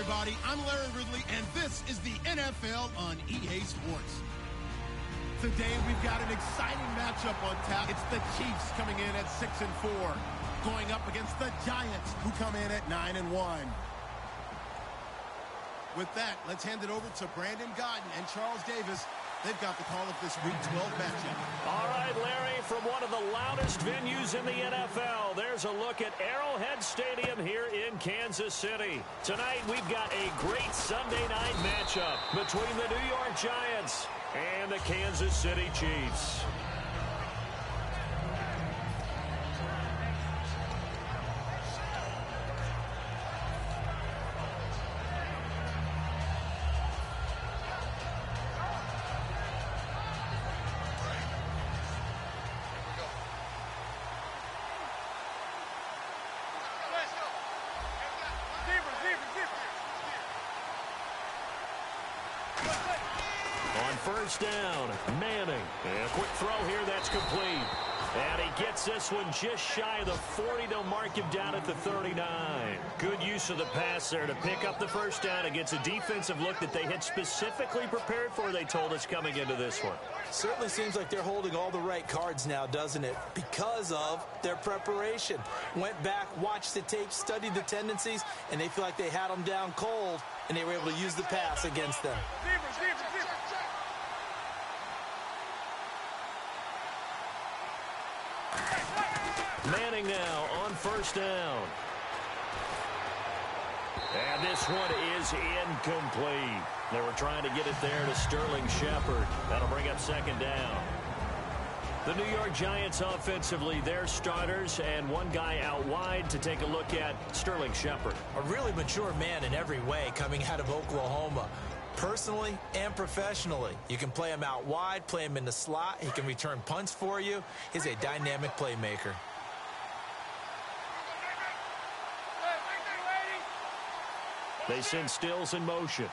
everybody. I'm Larry Ridley, and this is the NFL on EA Sports. Today, we've got an exciting matchup on tap. It's the Chiefs coming in at 6-4, going up against the Giants, who come in at 9-1. With that, let's hand it over to Brandon Godden and Charles Davis. They've got the call of this Week 12 matchup. All right, Larry, from one of the loudest venues in the NFL, there's a look at Arrowhead Stadium here in Kansas City. Tonight, we've got a great Sunday night matchup between the New York Giants and the Kansas City Chiefs. First down, Manning. And a quick throw here, that's complete. And he gets this one just shy of the 40 to mark him down at the 39. Good use of the pass there to pick up the first down against a defensive look that they had specifically prepared for, they told us, coming into this one. Certainly seems like they're holding all the right cards now, doesn't it? Because of their preparation. Went back, watched the tape, studied the tendencies, and they feel like they had them down cold, and they were able to use the pass against them. Manning now on first down. And this one is incomplete. They were trying to get it there to Sterling Shepard. That'll bring up second down. The New York Giants offensively, their starters, and one guy out wide to take a look at, Sterling Shepard. A really mature man in every way coming out of Oklahoma. Personally and professionally. You can play him out wide, play him in the slot. He can return punts for you. He's a dynamic playmaker. They send Stills in motion.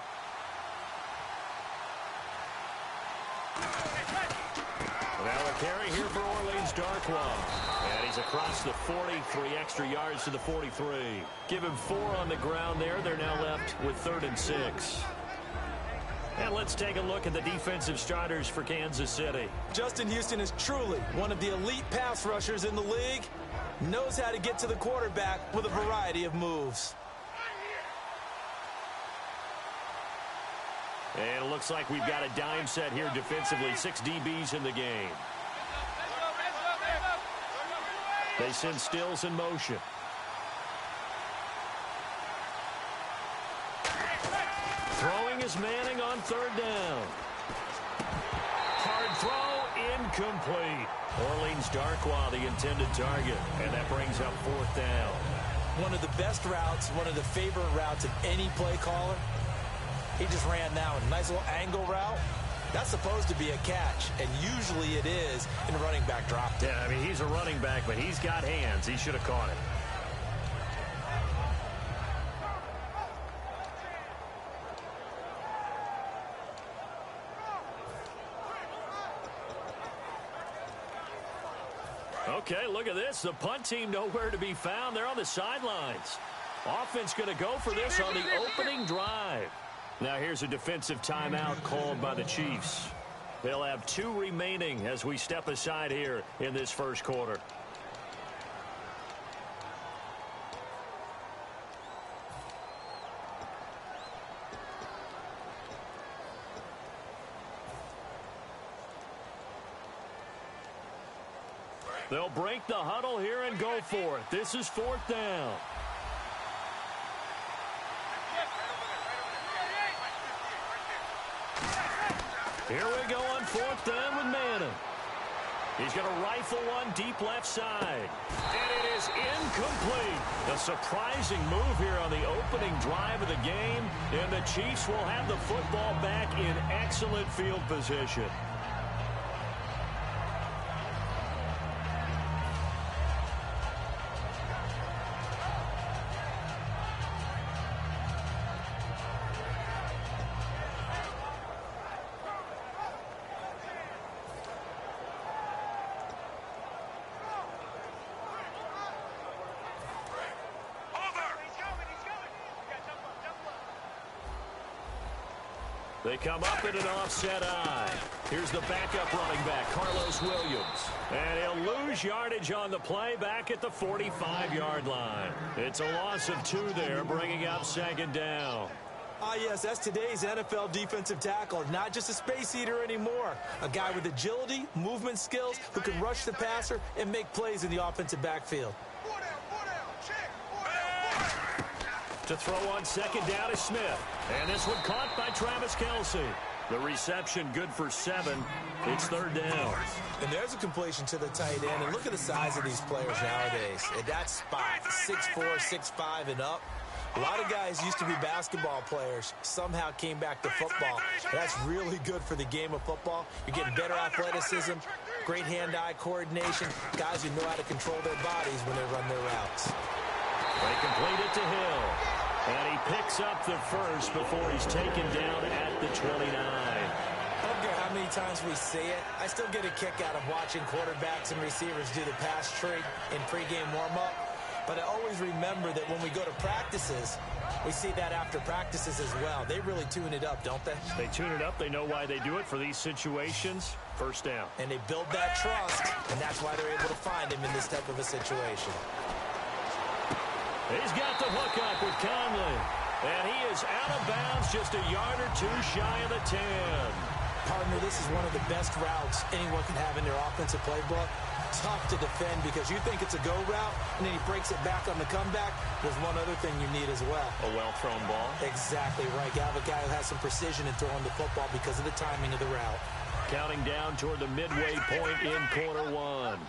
Now a carry here for Orleans Darkwa. And he's across the 43 extra yards to the 43. Give him 4 on the ground there. They're now left with 3rd and 6. And let's take a look at the defensive starters for Kansas City. Justin Houston is truly one of the elite pass rushers in the league. Knows how to get to the quarterback with a variety of moves. And it looks like we've got a dime set here defensively. 6 DBs in the game. They send Stills in motion. Throwing is Manning on 3rd down. Hard throw, incomplete. Orleans Darkwa, the intended target. And that brings up 4th down. One of the best routes, one of the favorite routes of any play caller. He just ran now a nice little angle route. That's supposed to be a catch, and usually it is in a running back drop. Yeah, I mean, he's a running back, but he's got hands. He should have caught it. Okay, look at this. The punt team nowhere to be found. They're on the sidelines. Offense going to go for this on the opening drive. Now here's a defensive timeout called by the Chiefs. They'll have 2 remaining as we step aside here in this first quarter. They'll break the huddle here and go for it. This is 4th down. Here we go on 4th down with Manning. He's going to rifle one deep left side. And it is incomplete. A surprising move here on the opening drive of the game. And the Chiefs will have the football back in excellent field position. They come up in an offset eye. Here's the backup running back, Carlos Williams. And he'll lose yardage on the play back at the 45-yard line. It's a loss of 2 there, bringing up second down. Yes, that's today's NFL defensive tackle. Not just a space eater anymore. A guy with agility, movement skills, who can rush the passer and make plays in the offensive backfield. To throw on second down is Smith. And this one caught by Travis Kelce. The reception good for 7. It's third down. And there's a completion to the tight end. And look at the size of these players nowadays. At that spot, 6'4", 6'5", and up. A lot of guys used to be basketball players, somehow came back to football. That's really good for the game of football. You're getting better athleticism, great hand-eye coordination, guys who know how to control their bodies when they run their routes. They complete it to Hill. And he picks up the first before he's taken down at the 29. I don't care how many times we see it. I still get a kick out of watching quarterbacks and receivers do the pass tree in pregame warm-up. But I always remember that when we go to practices, we see that after practices as well. They really tune it up, don't they? They tune it up. They know why they do it for these situations. First down. And they build that trust, and that's why they're able to find him in this type of a situation. He's got the hook up with Conley. And he is out of bounds just a yard or 2 shy of the 10. Partner, this is one of the best routes anyone can have in their offensive playbook. Tough to defend because you think it's a go route, and then he breaks it back on the comeback. There's one other thing you need as well. A well-thrown ball. Exactly right. You have a guy who has some precision in throwing the football because of the timing of the route. Counting down toward the midway point in quarter 1.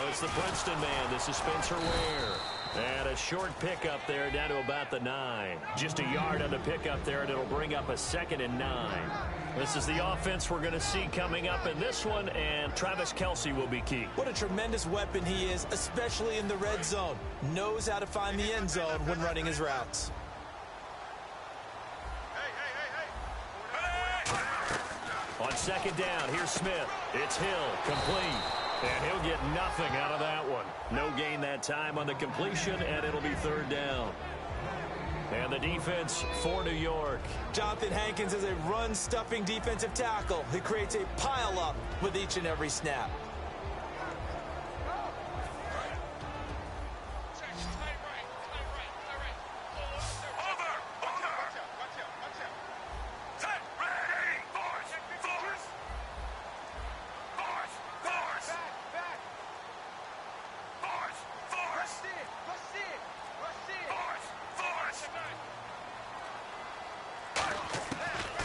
It's the Princeton man. This is Spencer Ware. And a short pickup there down to about the 9. Just a yard on the pickup there, and it'll bring up a 2nd and 9. This is the offense we're going to see coming up in this one, and Travis Kelce will be key. What a tremendous weapon he is, especially in the red zone. Knows how to find the end zone when running his routes. On second down, here's Smith. It's Hill, complete. And he'll get nothing out of that one. No gain that time on the completion, and it'll be third down. And the defense for New York. Jonathan Hankins is a run-stuffing defensive tackle. He creates a pile-up with each and every snap.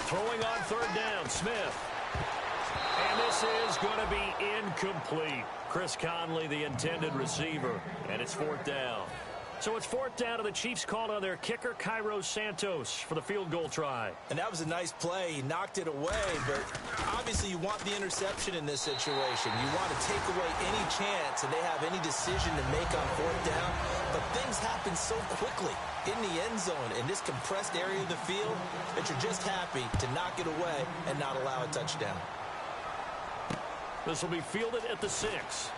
Throwing on third down, Smith. And this is going to be incomplete. Chris Conley, the intended receiver, and it's fourth down. So it's fourth down, and the Chiefs called on their kicker, Cairo Santos, for the field goal try. And that was a nice play. He knocked it away, but obviously you want the interception in this situation. You want to take away any chance and they have any decision to make on fourth down. But things happen so quickly in the end zone in this compressed area of the field that you're just happy to knock it away and not allow a touchdown. This will be fielded at the 6.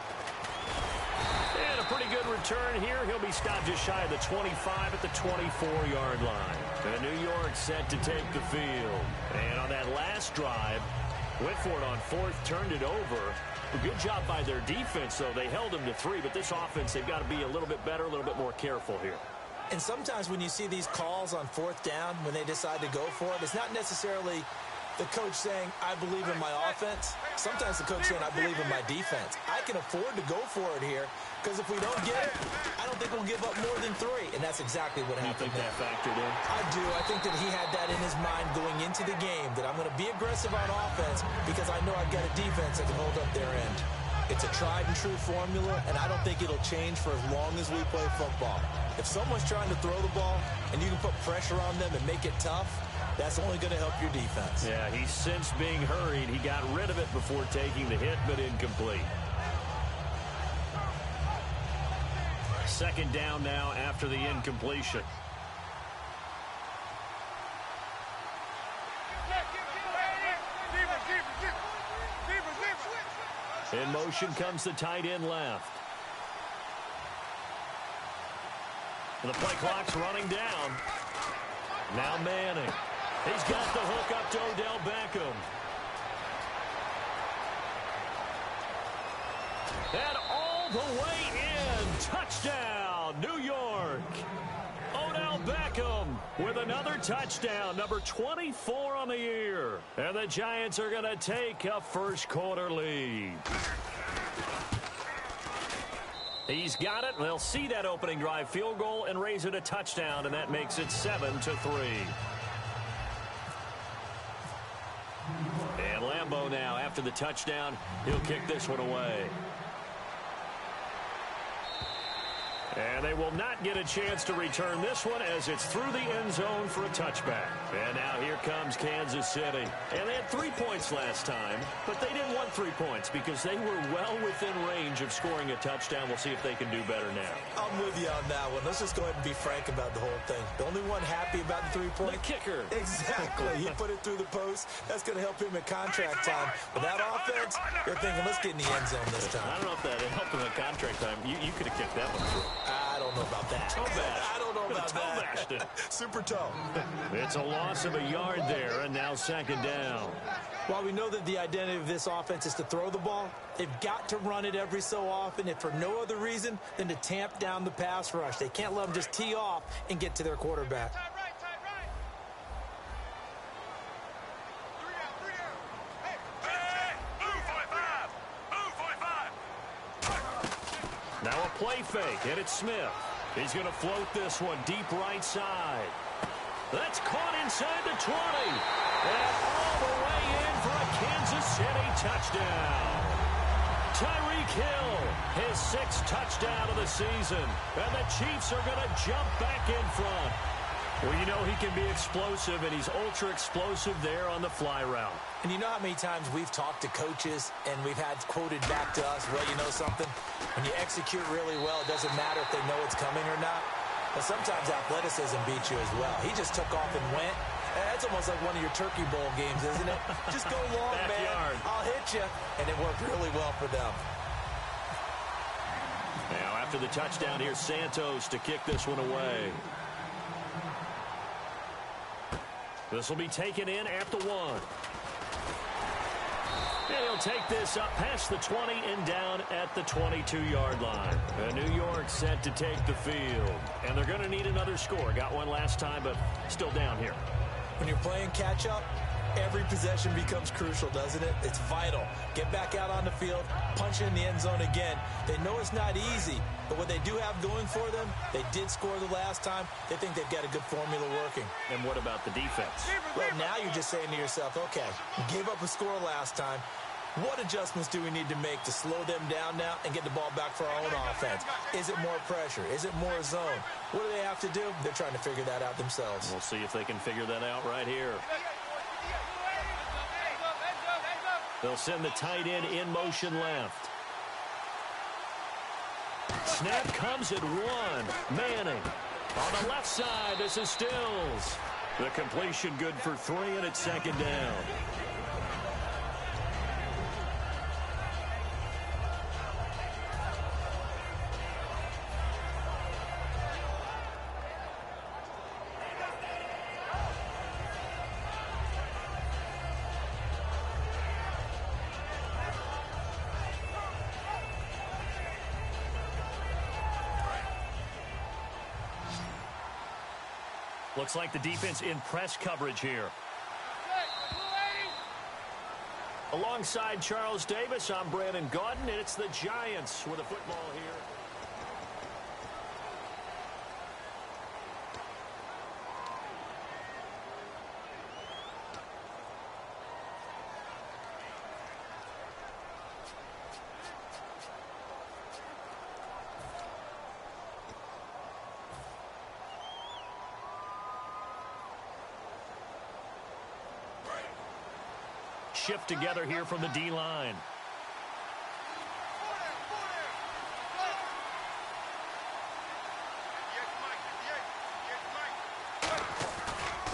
And a pretty good return here. He'll be stopped just shy of the 25 at the 24-yard line. And New York set to take the field. And on that last drive, went for it on fourth, turned it over. A good job by their defense, though. They held them to 3, but this offense, they've got to be a little bit better, a little bit more careful here. And sometimes when you see these calls on fourth down, when they decide to go for it, it's not necessarily the coach saying, I believe in my offense. Sometimes the coach saying, I believe in my defense. I can afford to go for it here because if we don't get it, I don't think we'll give up more than 3. And that's exactly what happened. You think that factored in? I do. I think that he had that in his mind going into the game, that I'm going to be aggressive on offense because I know I've got a defense that can hold up their end. It's a tried and true formula, and I don't think it'll change for as long as we play football. If someone's trying to throw the ball and you can put pressure on them and make it tough, that's only going to help your defense. Yeah, he's since being hurried. He got rid of it before taking the hit, but incomplete. Second down now after the incompletion. In motion comes the tight end left. The play clock's running down. Now Manning. He's got the hook up to Odell Beckham. And all the way in. Touchdown, New York. Odell Beckham with another touchdown, number 24 on the year. And the Giants are going to take a first quarter lead. He's got it. They'll see that opening drive field goal and raise it a touchdown, and that makes it 7-3. And Lambeau now, after the touchdown, he'll kick this one away. And they will not get a chance to return this one as it's through the end zone for a touchback. And now here comes Kansas City. And they had 3 points last time, but they didn't want 3 points because they were well within range of scoring a touchdown. We'll see if they can do better now. I'm with you on that one. Let's just go ahead and be frank about the whole thing. The only one happy about the 3-point? The kicker. Exactly. He put it through the post. That's going to help him in contract time. But that offense, they're thinking, let's get in the end zone this time. I don't know if that helped him in contract time. You could have kicked that one through. I don't know about that. I don't know about that. Super toe. It's a loss of a yard there, and now second down. While we know that the identity of this offense is to throw the ball, they've got to run it every so often, if for no other reason than to tamp down the pass rush. They can't let them just tee off and get to their quarterback. Now a play fake, and it's Smith. He's going to float this one deep right side. That's caught inside the 20. And all the way in for a Kansas City touchdown. Tyreek Hill, his 6th touchdown of the season. And the Chiefs are going to jump back in front. Well, you know he can be explosive, and he's ultra-explosive there on the fly route. And you know how many times we've talked to coaches and we've had quoted back to us, well, you know something? When you execute really well, it doesn't matter if they know it's coming or not. But sometimes athleticism beats you as well. He just took off and went. That's almost like one of your Turkey Bowl games, isn't it? Just go long, man. I'll hit you. And it worked really well for them. Now, after the touchdown, here's Santos to kick this one away. This will be taken in at the 1. And he'll take this up past the 20 and down at the 22-yard line. And New York set to take the field. And they're going to need another score. Got one last time, but still down here. When you're playing catch-up, every possession becomes crucial, doesn't it? It's vital. Get back out on the field, punch in the end zone again. They know it's not easy, but what they do have going for them, they did score the last time. They think they've got a good formula working. And what about the defense? Well, now you're just saying to yourself, okay, we gave up a score last time. What adjustments do we need to make to slow them down now and get the ball back for our own offense? Is it more pressure? Is it more zone? What do they have to do? They're trying to figure that out themselves. We'll see if they can figure that out right here. They'll send the tight end in motion left. Snap comes at 1. Manning. On the left side, this is Stills. The completion good for 3, and it's second down. Looks like the defense in press coverage here. Alongside Charles Davis, I'm Brandon Gaudin, and it's the Giants with a football here. Shift together here from the D-line.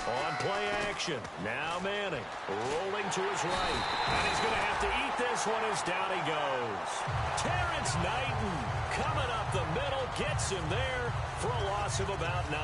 On play protection. Now Manning rolling to his right. And he's going to have to eat this one as down he goes. Terrence Knighton coming up the middle, gets him there for a loss of about 9.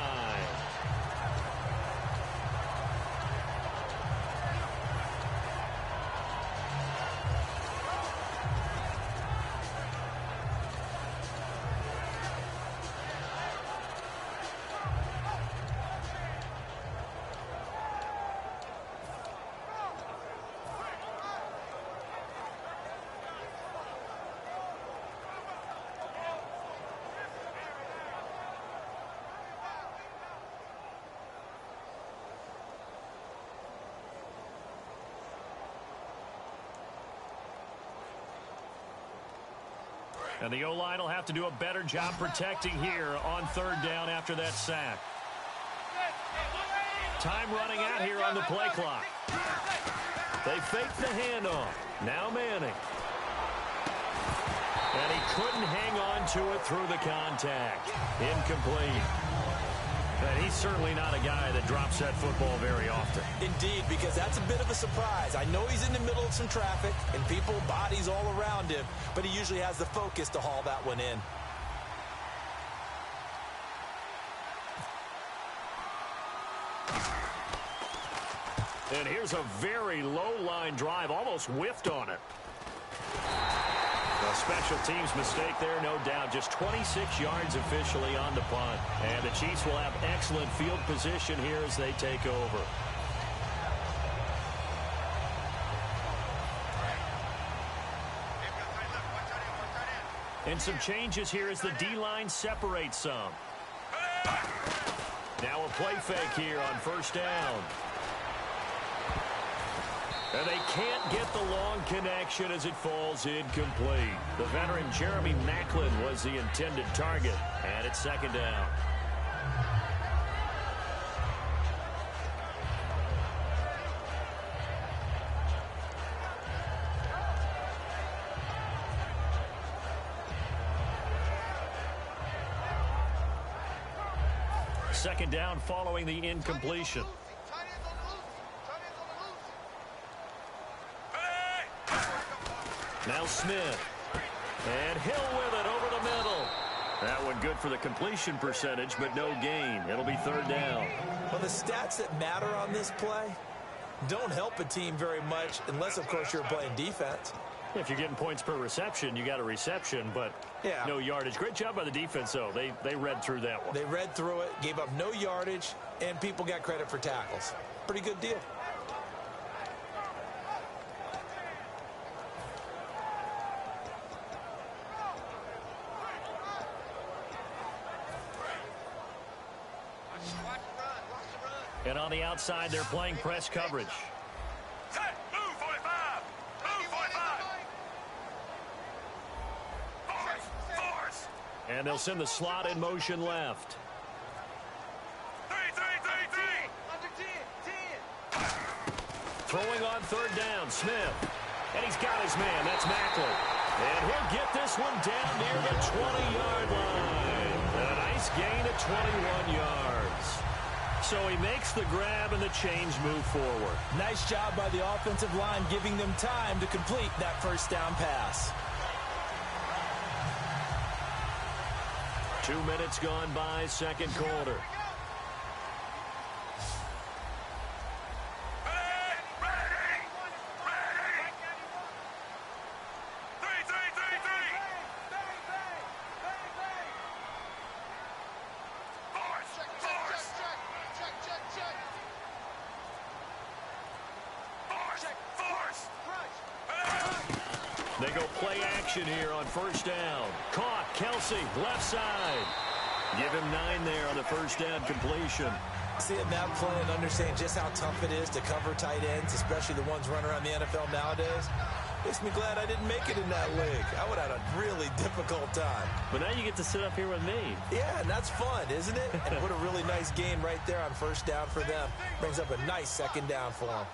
And the O-line will have to do a better job protecting here on 3rd down after that sack. Time running out here on the play clock. They fake the handoff. Now Manning. And he couldn't hang on to it through the contact. Incomplete. And he's certainly not a guy that drops that football very often. Indeed, because that's a bit of a surprise. I know he's in the middle of some traffic and people, bodies all around him, but he usually has the focus to haul that one in. And here's a very low line drive, almost whiffed on it. A special teams mistake there, no doubt. Just 26 yards officially on the punt. And the Chiefs will have excellent field position here as they take over. And some changes here as the D-line separates some. Now a play fake here on 1st down. And they can't get the long connection as it falls incomplete. The veteran Jeremy Maclin was the intended target. And it's 2nd down. Second down following the incompletion. Now Smith. And Hill with it over the middle. That one good for the completion percentage, but no gain. It'll be 3rd down. Well, the stats that matter on this play don't help a team very much unless, of course, you're playing defense. If you're getting points per reception, you got a reception, but no yardage. Great job by the defense, though. They read through that one. They read through it, gave up no yardage, and people got credit for tackles. Pretty good deal. And on the outside, they're playing press coverage. Set, move 45. Move 45. Force. And they'll send the slot in motion left. 3. Throwing on 3rd down, Smith. And he's got his man. That's Maclin. And he'll get this one down near the 20-yard line. And a nice gain of 21 yards. So he makes the grab and the chains move forward. Nice job by the offensive line giving them time to complete that 1st down pass. 2 minutes gone by, 2nd quarter. They go play action here on 1st down. Caught, Kelsey, left side. Give him 9 there on the 1st down completion. Seeing that play and understanding just how tough it is to cover tight ends, especially the ones running around the NFL nowadays, makes me glad I didn't make it in that league. I would have had a really difficult time. But now you get to sit up here with me. Yeah, and that's fun, isn't it? And what a really nice gain right there on 1st down for them. Brings up a nice 2nd down for them.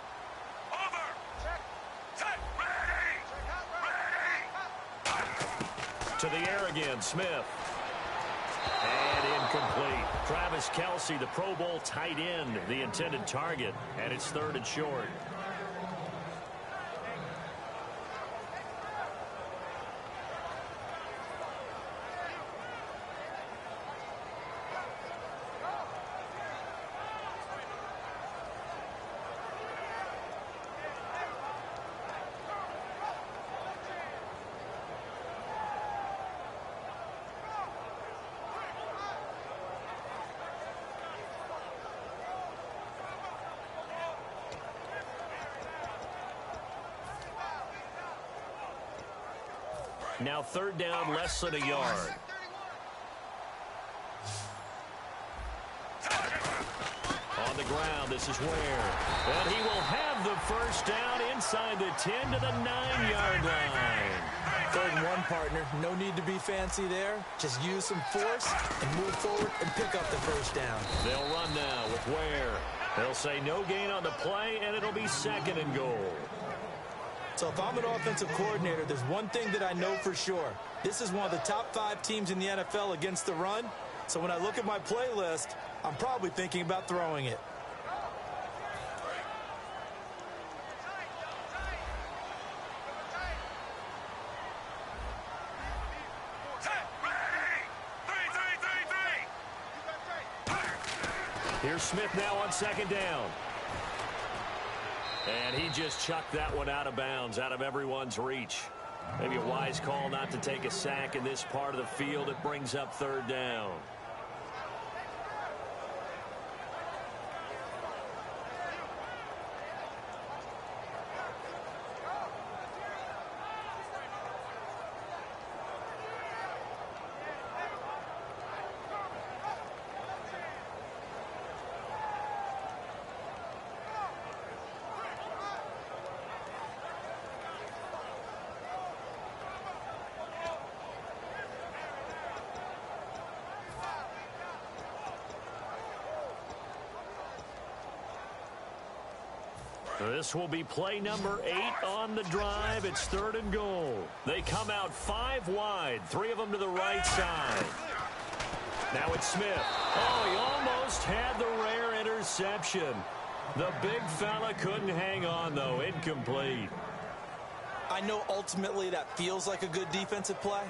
To the air again, Smith. And incomplete. Travis Kelce, the Pro Bowl tight end, the intended target, and it's 3rd and short. Now 3rd down, less than a yard. On the ground, this is Ware. And he will have the first down inside the 10 to the 9-yard line. 3rd and 1, partner. No need to be fancy there. Just use some force and move forward and pick up the first down. They'll run now with Ware. They'll say no gain on the play, and it'll be 2nd and goal. So if I'm an offensive coordinator, there's one thing that I know for sure. This is one of the top 5 teams in the NFL against the run. So when I look at my playlist, I'm probably thinking about throwing it. Here's Smith now on 2nd down. And he just chucked that one out of bounds, out of everyone's reach. Maybe a wise call not to take a sack in this part of the field. It brings up 3rd down. This will be play number 8 on the drive. It's 3rd and goal. They come out 5 wide, 3 of them to the right side. Now it's Smith. Oh, he almost had the rare interception. The big fella couldn't hang on, though. Incomplete. I know ultimately that feels like a good defensive play,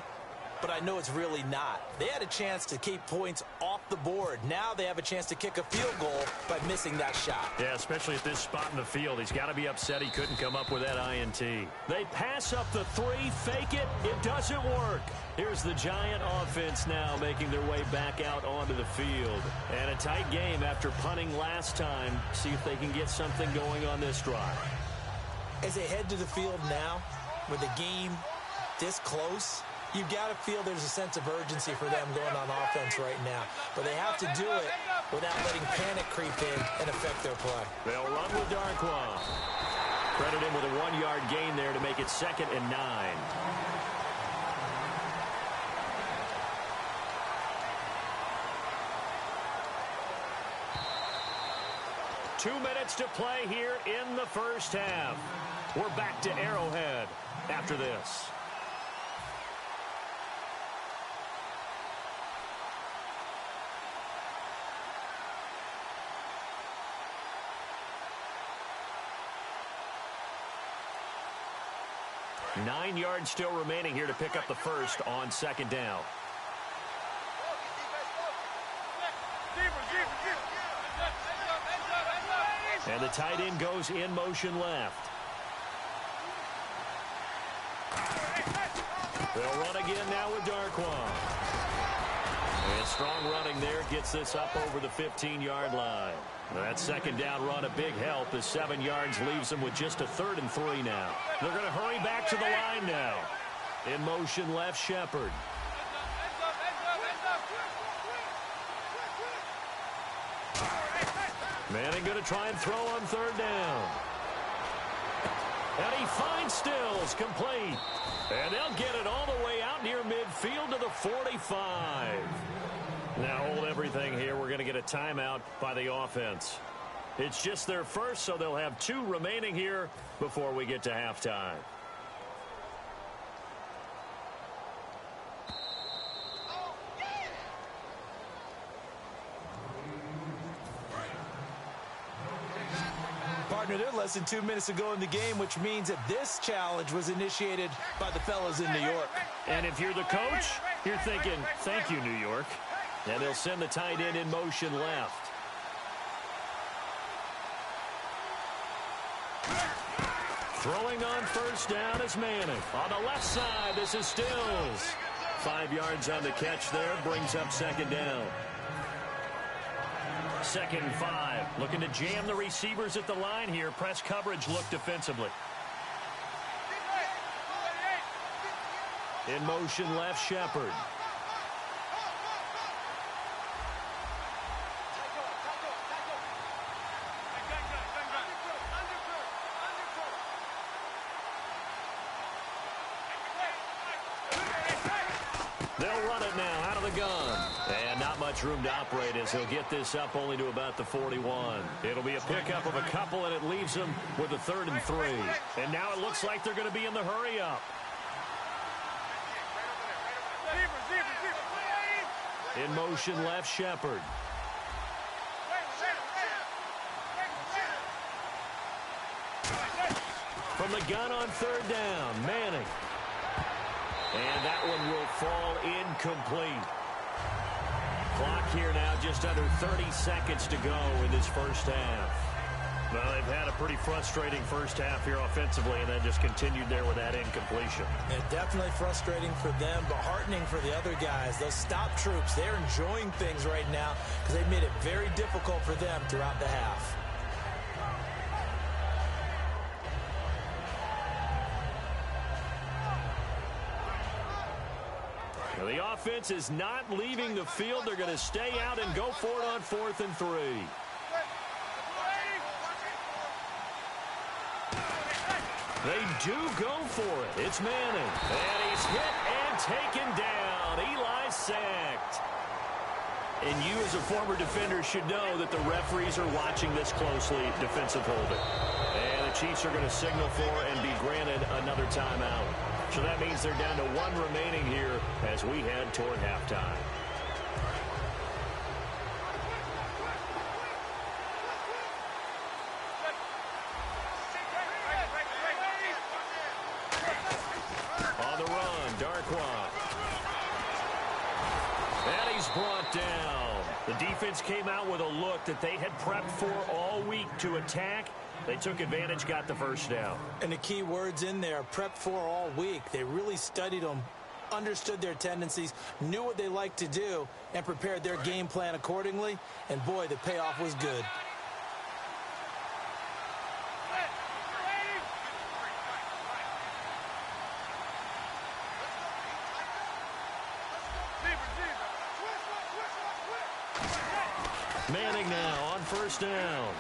but I know it's really not. They had a chance to keep points off the board. Now they have a chance to kick a field goal by missing that shot. Yeah, especially at this spot in the field. He's got to be upset he couldn't come up with that INT. They pass up the 3, fake it. It doesn't work. Here's the Giant offense now making their way back out onto the field. And a tight game after punting last time. See if they can get something going on this drive. As they head to the field now, with the game this close, you've got to feel there's a sense of urgency for them going on offense right now. But they have to do it without letting panic creep in and affect their play. They'll run with Darquan. Credit him with a 1-yard gain there to make it 2nd and 9. Two minutes to play here in the first half. We're back to Arrowhead after this. Nine yards still remaining here to pick up the first on 2nd down. And the tight end goes in motion left. They'll run again now with Darquan. And strong running there gets this up over the 15-yard line. That 2nd down run a big help as 7 yards leaves them with just a 3rd and 3 now. They're going to hurry back to the line now. In motion left, Shepard. Manning going to try and throw on 3rd down. And he finds Stills, complete. And they'll get it all the way out near midfield to the 45. Now hold everything here. We're going to get a timeout by the offense. It's just their first, so they'll have 2 remaining here before we get to halftime. partner, they're less than 2 minutes ago in the game, which means that this challenge was initiated by the fellas in New York. And if you're the coach, you're thinking, thank you, New York. And they'll send the tight end in motion left. Throwing on first down is Manning. On the left side, this is Stills. 5 yards on the catch there, brings up second down. 2nd and 5. Looking to jam the receivers at the line here. Press coverage look defensively. In motion left, Shepard. They'll run it now out of the gun. And not much room to operate as he'll get this up only to about the 41. It'll be a pickup of a couple, and it leaves them with a 3rd and 3. And now it looks like they're going to be in the hurry up. In motion left, Shepard. From the gun on 3rd down, Manning. And that one will fall incomplete. Clock here now just under 30 seconds to go in this first half. Well, they've had a pretty frustrating first half here offensively, and then just continued there with that incompletion. And definitely frustrating for them, but heartening for the other guys. Those stop troops, they're enjoying things right now because they've made it very difficult for them throughout the half. The offense is not leaving the field. They're going to stay out and go for it on 4th and 3. They do go for it. It's Manning. And he's hit and taken down. Eli sacked. And you as a former defender should know that the referees are watching this closely. Defensive holding. And the Chiefs are going to signal for and be granted another timeout. So that means they're down to 1 remaining here as we head toward halftime. On the run, Darkwa. And he's brought down. The defense came out with a look that they had prepped for all week to attack. They took advantage, got the first down. And the key words in there, prepped for all week. They really studied them, understood their tendencies, knew what they liked to do, and prepared their game plan accordingly. And boy, the payoff was good. Manning now on first down.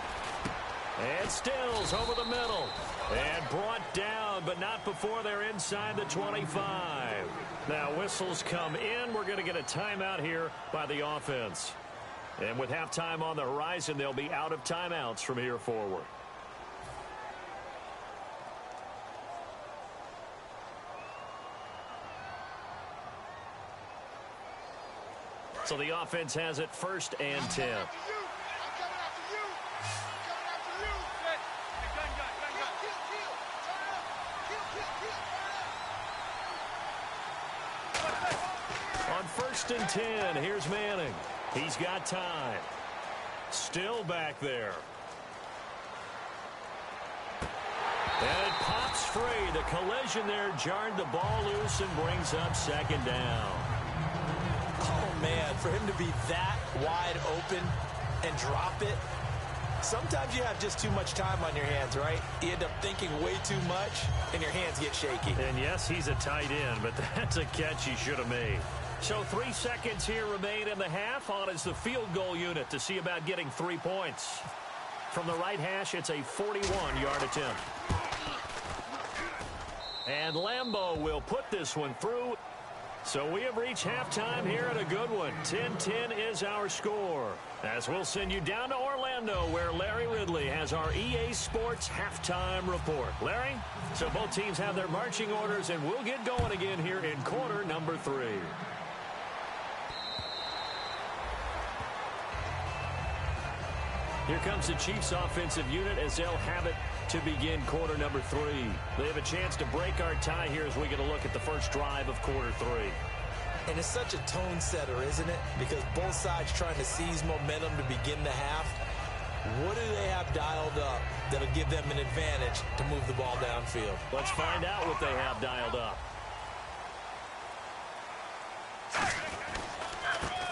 And Stills over the middle. And brought down, but not before they're inside the 25. Now whistles come in. We're going to get a timeout here by the offense. And with halftime on the horizon, they'll be out of timeouts from here forward. So the offense has it 1st and 10. On 1st and 10, here's Manning. He's got time. Still back there. And it pops free. The collision there jarred the ball loose and brings up 2nd down. Oh, man, for him to be that wide open and drop it, sometimes you have just too much time on your hands, right? You end up thinking way too much, and your hands get shaky. And yes, he's a tight end, but that's a catch he should have made. So 3 seconds here remain in the half. On is the field goal unit to see about getting 3 points. From the right hash, it's a 41-yard attempt. And Lambeau will put this one through. So we have reached halftime here at a good one. 10-10 is our score. As we'll send you down to Orlando, where Larry Ridley has our EA Sports halftime report. Larry, so both teams have their marching orders, and we'll get going again here in quarter number 3. Here comes the Chiefs offensive unit as they'll have it to begin quarter number 3. They have a chance to break our tie here as we get a look at the first drive of quarter 3. And it's such a tone setter, isn't it? Because both sides trying to seize momentum to begin the half. What do they have dialed up that'll give them an advantage to move the ball downfield? Let's find out what they have dialed up.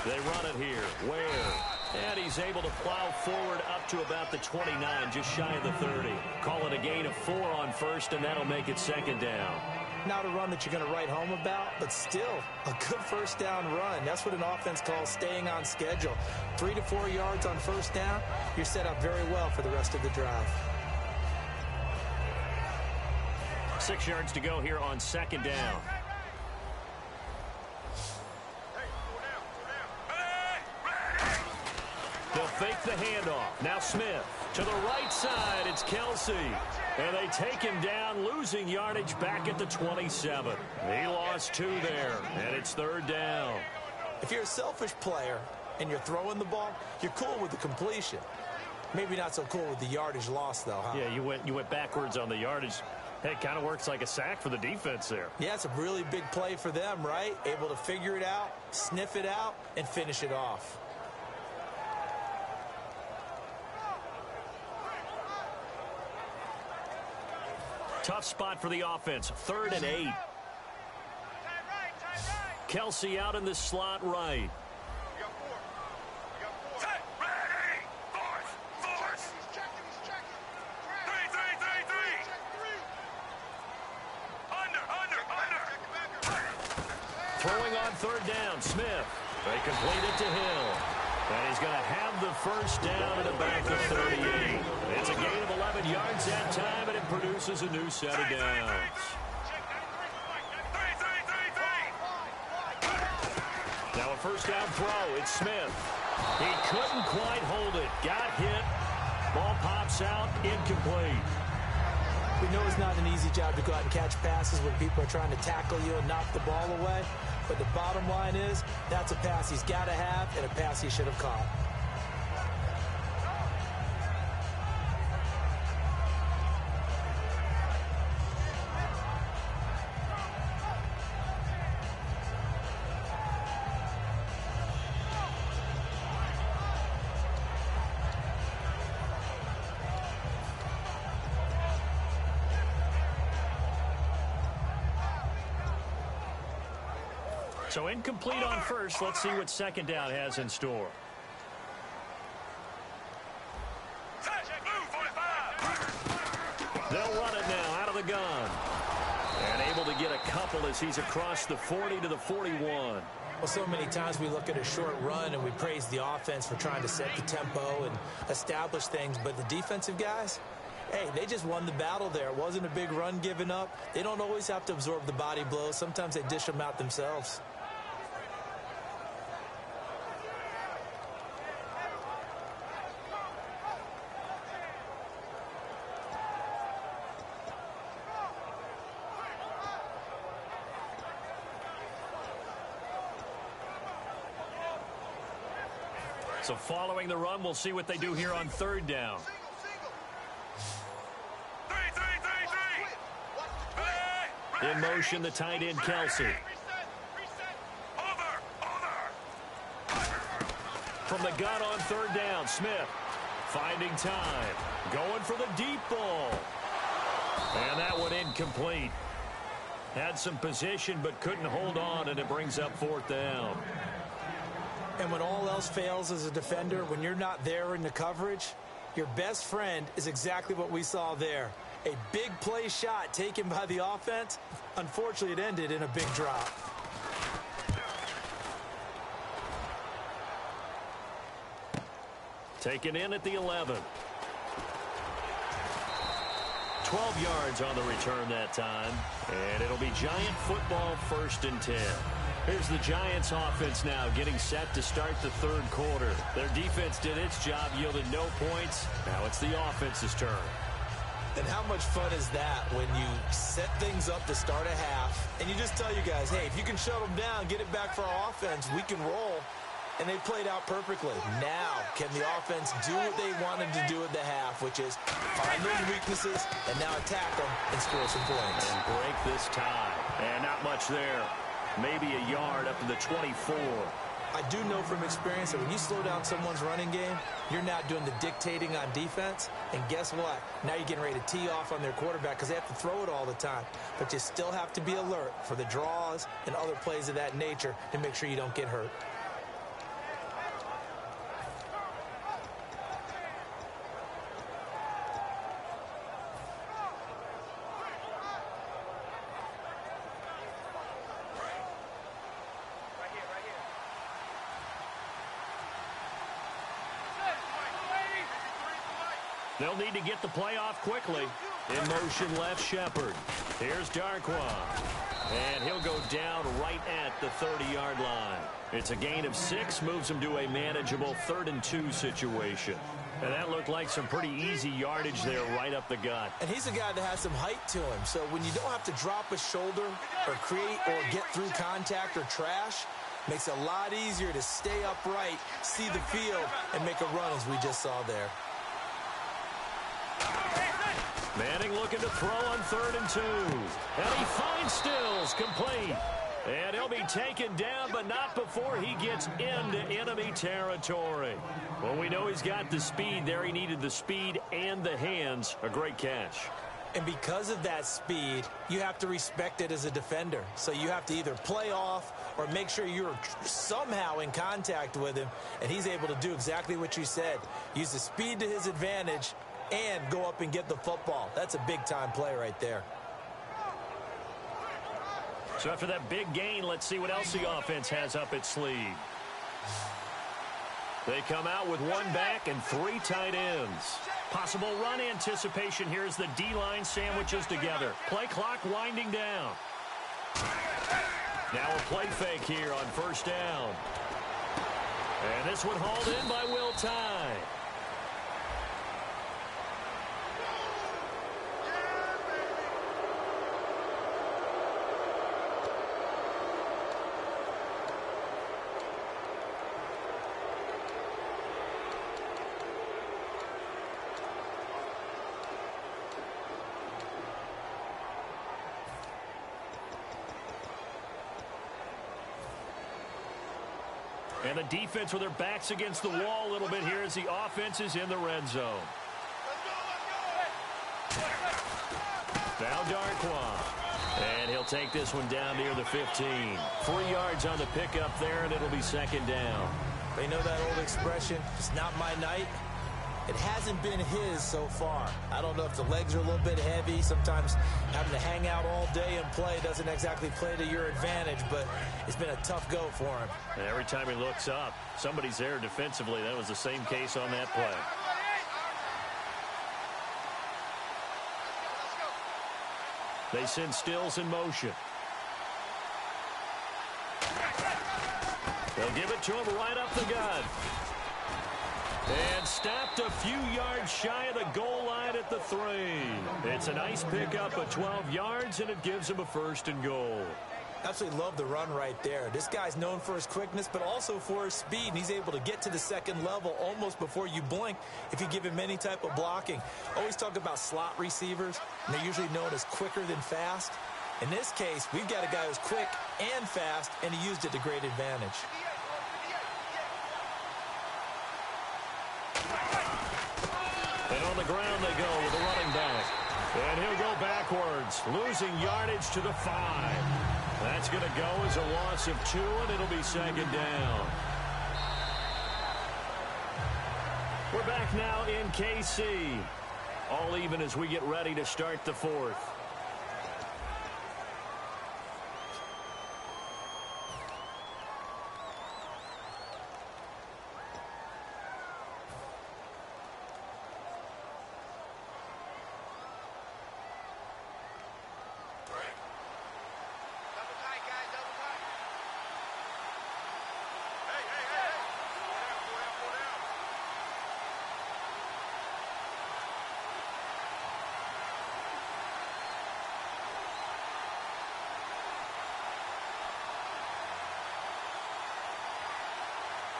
They run it here. Where? And he's able to plow forward up to about the 29, just shy of the 30. Call it a gain of 4 on first, and that'll make it second down. Not a run that you're going to write home about, but still a good first down run. That's what an offense calls staying on schedule. 3 to 4 yards on first down, you're set up very well for the rest of the drive. 6 yards to go here on second down. They'll fake the handoff. Now Smith to the right side. It's Kelsey. And they take him down, losing yardage back at the 27. He lost 2 there, and it's third down. If you're a selfish player and you're throwing the ball, you're cool with the completion. Maybe not so cool with the yardage loss, though, huh? Yeah, you went backwards on the yardage. Hey, it kind of works like a sack for the defense there. Yeah, it's a really big play for them, right? Able to figure it out, sniff it out, and finish it off. Tough spot for the offense. 3rd and 8. Kelsey out in the slot right. Set, ready, force. 3. Under. Throwing on 3rd down, Smith. They complete it to Hill. And he's going to have the first down at about the 38. It's a gain of 11 yards that time, and it produces a new set of downs. Now a first down throw. It's Smith. He couldn't quite hold it. Got hit. Ball pops out. Incomplete. We know it's not an easy job to go out and catch passes when people are trying to tackle you and knock the ball away. But the bottom line is, that's a pass he's got to have and a pass he should have caught. So incomplete on first. Let's see what second down has in store. They'll run it now out of the gun. And able to get a couple as he's across the 40 to the 41. Well, so many times we look at a short run and we praise the offense for trying to set the tempo and establish things. But the defensive guys, hey, they just won the battle there. It wasn't a big run given up. They don't always have to absorb the body blows. Sometimes they dish them out themselves. So following the run, we'll see what they do here on 3rd down. In motion, the tight end, Kelsey. From the gun on 3rd down, Smith finding time. Going for the deep ball. And that one incomplete. Had some position but couldn't hold on, and it brings up 4th down. And when all else fails as a defender, when you're not there in the coverage, your best friend is exactly what we saw there. A big play shot taken by the offense. Unfortunately, it ended in a big drop. Taken in at the 11. 12 yards on the return that time. And it'll be Giant football, 1st and 10. Here's the Giants offense now getting set to start the 3rd quarter. Their defense did its job, yielded no points. Now it's the offense's turn. And how much fun is that when you set things up to start a half and you just tell you guys, hey, if you can shut them down, get it back for our offense, we can roll. and they played out perfectly. Now, can the offense do what they wanted to do at the half, which is find those weaknesses and now attack them and score some points. And break this tie. And not much there. Maybe a yard up to the 24. I do know from experience that when you slow down someone's running game, you're not doing the dictating on defense. And guess what? Now you're getting ready to tee off on their quarterback because they have to throw it all the time. But you still have to be alert for the draws and other plays of that nature to make sure you don't get hurt. They'll need to get the play off quickly. In motion left, Shepard. Here's Darkwa. And he'll go down right at the 30-yard line. It's a gain of 6, moves him to a manageable 3rd and 2 situation. And that looked like some pretty easy yardage there right up the gut. And he's a guy that has some height to him. So when you don't have to drop a shoulder or create or get through contact or trash, makes it a lot easier to stay upright, see the field, and make a run as we just saw there. Manning looking to throw on 3rd and 2. And he finds Stills, complete. And he'll be taken down, but not before he gets into enemy territory. Well, we know he's got the speed there. He needed the speed and the hands. A great catch. And because of that speed, you have to respect it as a defender. So you have to either play off or make sure you're somehow in contact with him. And he's able to do exactly what you said. Use the speed to his advantage and go up and get the football. That's a big-time play right there. So after that big gain, let's see what else the offense has up its sleeve. They come out with 1 back and 3 tight ends. Possible run anticipation here as the D-line sandwiches together. Play clock winding down. Now a play fake here on 1st down. And this one hauled in by Will Tye. And the defense with their backs against the wall a little bit here as the offense is in the red zone. Now Darkwa. And he'll take this one down near the 15. 3 yards on the pickup there, and it'll be 2nd down. They know that old expression, it's not my night. It hasn't been his so far. I don't know if the legs are a little bit heavy. Sometimes having to hang out all day and play doesn't exactly play to your advantage, but it's been a tough go for him. And every time he looks up, somebody's there defensively. That was the same case on that play. They send Stills in motion. They'll give it to him right up the gut. And stopped a few yards shy of the goal line at the 3. It's a nice pickup of 12 yards, and it gives him a 1st and goal. Absolutely love the run right there. This guy's known for his quickness, but also for his speed, and he's able to get to the 2nd level almost before you blink if you give him any type of blocking. Always talk about slot receivers, and they're usually known as quicker than fast. In this case, we've got a guy who's quick and fast, and he used it to great advantage. And on the ground they go with the running back. And he'll go backwards, losing yardage to the 5. That's going to go as a loss of 2, and it'll be 2nd down. We're back now in KC. All even as we get ready to start the 4th.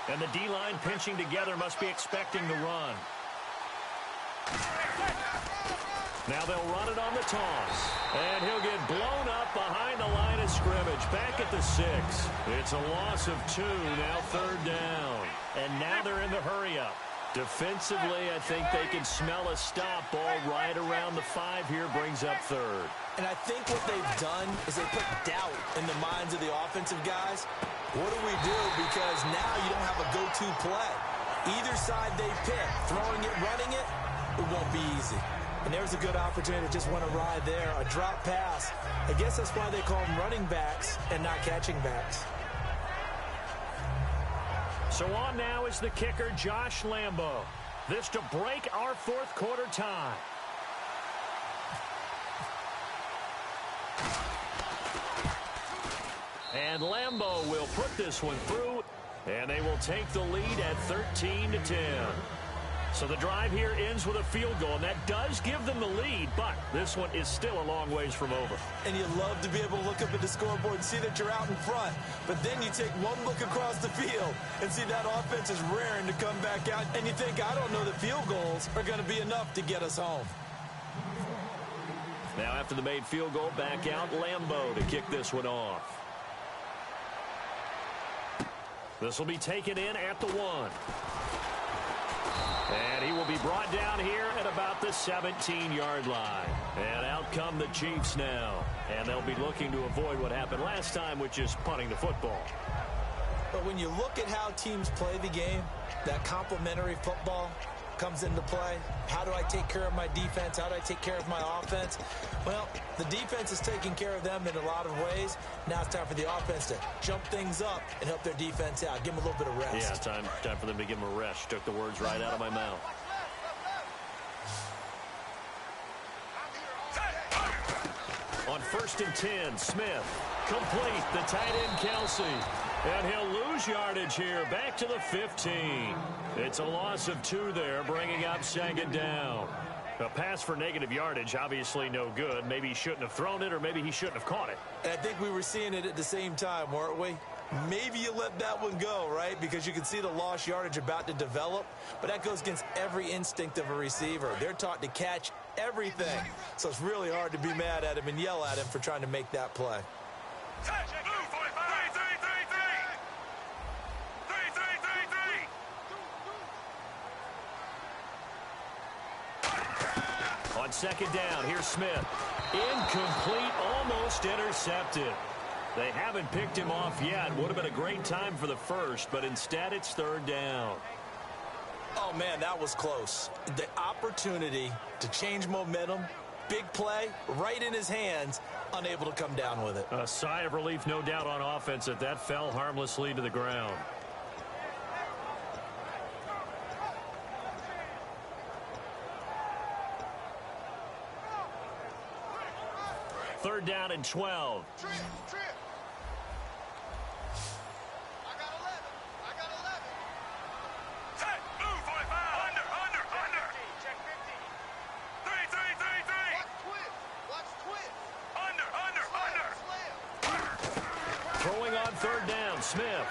And the D-line pinching together must be expecting the run. Now they'll run it on the toss. And he'll get blown up behind the line of scrimmage. Back at the 6. It's a loss of 2. Now 3rd down. And now they're in the hurry-up. Defensively, I think they can smell a stop. Ball right around the 5 here brings up 3rd. And I think what they've done is they put doubt in the minds of the offensive guys. What do we do? Because now you don't have a go-to play. Either side they pick, throwing it, running it, it won't be easy. And there's a good opportunity to just want to ride there. A drop pass. I guess that's why they call them running backs and not catching backs. So on now is the kicker, Josh Lambo. This to break our 4th quarter tie. And Lambo will put this one through, and they will take the lead at 13-10. So the drive here ends with a field goal, and that does give them the lead, but this one is still a long ways from over. And you love to be able to look up at the scoreboard and see that you're out in front. But then you take one look across the field and see that offense is raring to come back out, and you think, I don't know that field goals are going to be enough to get us home. Now after the made field goal, back out Lambo to kick this one off. This will be taken in at the 1. And he will be brought down here at about the 17-yard line. And out come the Chiefs now. And they'll be looking to avoid what happened last time, which is punting the football. But when you look at how teams play the game, that complementary football comes into play. How do I take care of my defense? How do I take care of my offense? Well, the defense is taking care of them in a lot of ways. Now it's time for the offense to jump things up and help their defense out. Give them a little bit of rest. Yeah, time for them to give them a rest. Took the words right out of my mouth. On 1st and 10, Smith. Complete. The tight end, Kelsey. And he'll lose yardage here. Back to the 15. It's a loss of 2 there, bringing up 2nd down. A pass for negative yardage, obviously no good. Maybe he shouldn't have thrown it, or maybe he shouldn't have caught it. And I think we were seeing it at the same time, weren't we? Maybe you let that one go, right? Because you can see the lost yardage about to develop. But that goes against every instinct of a receiver. They're taught to catch everything. So it's really hard to be mad at him and yell at him for trying to make that play. On 2nd down, here's Smith. Incomplete, almost intercepted. They haven't picked him off yet. Would have been a great time for the first, but instead it's 3rd down. Oh, man, that was close. The opportunity to change momentum, big play, right in his hands, unable to come down with it. A sigh of relief, no doubt, on offense that that fell harmlessly to the ground. Third down and 12. Trip. I got 11. Set. Move, 45. Under. Check 50. 3. Watch twist. Under. Throwing on 3rd down, Smith.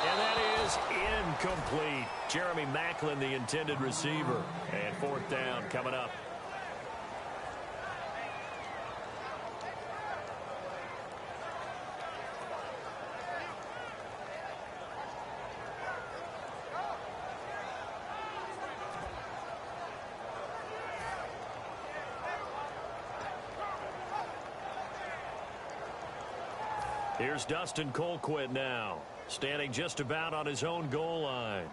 And that is incomplete. Jeremy Maclin, the intended receiver. And 4th down coming up. Here's Dustin Colquitt now, standing just about on his own goal line.